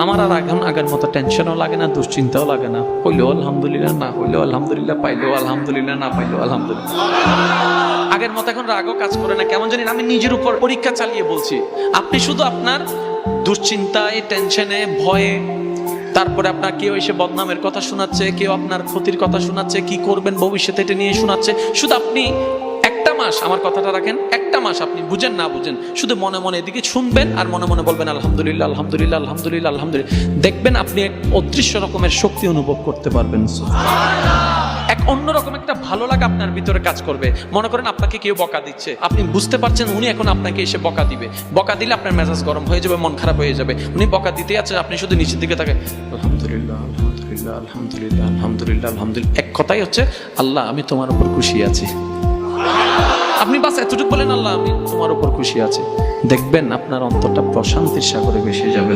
আমার আর এখন আগের মতো টেনশনও লাগে না, দুশ্চিন্তাও লাগে না। হইলেও আলহামদুলিল্লাহ, না হইলেও আলহামদুলিল্লাহ, পাইলেও আলহামদুলিল্লাহ, না পাইলেও আলহামদুলিল্লাহ। আগের মতো এখন রাগও কাজ করে না, কেমন জানি আমি নিজের উপর পরীক্ষা চালিয়ে বলছি। আপনি শুধু আপনার দুশ্চিন্তায়, টেনশনে, ভয়ে, তারপরে আপনার কেউ এসে বদনামের কথা শোনাচ্ছে, কেউ আপনার ক্ষতির কথা শোনাচ্ছে, কি করবেন ভবিষ্যতে এটা নিয়ে শোনাচ্ছে। শুধু আপনি একটা মাস, আমার কথাটা রাখেন, একটা মাস আপনি বুঝেন না বুঝেন, শুধু মনে মনে এদিকে শুনবেন আর মনে মনে বলবেন আলহামদুলিল্লাহ, আলহামদুলিল্লাহ, আলহামদুলিল্লাহ, আলহামদুলিল্লাহ। দেখবেন আপনি এক অদৃশ্য রকমের শক্তি অনুভব করতে পারবেন। এক অন্যরকম একটা ভালো লাগা আপনার ভিতরে কাজ করবে। মনে করেন আপনাকে কেউ বকা দিচ্ছে, আপনি বুঝতে পারছেন উনি এখন আপনাকে এসে বকা দিবে। বকা দিলে আপনার মেজাজ গরম হয়ে যাবে, মন খারাপ হয়ে যাবে। উনি বকা দিতে আছে, আপনি শুধু নিচের দিকে তাকান, আলহামদুলিল্লাহ, আলহামদুলিল্লাহ, আলহামদুলিল্লাহ, আলহামদুলিল্লাহ, আলহামদুলিল্লাহ। এক কথাই হচ্ছে আল্লাহ আমি তোমার উপর খুশি আছি। আপনি বাস এতটুকু বলেন আল্লাহ আমি তোমার উপর খুশি আছি, দেখবেন আপনার অন্তরটা প্রশান্তির সাগরে ভেসে যাবে।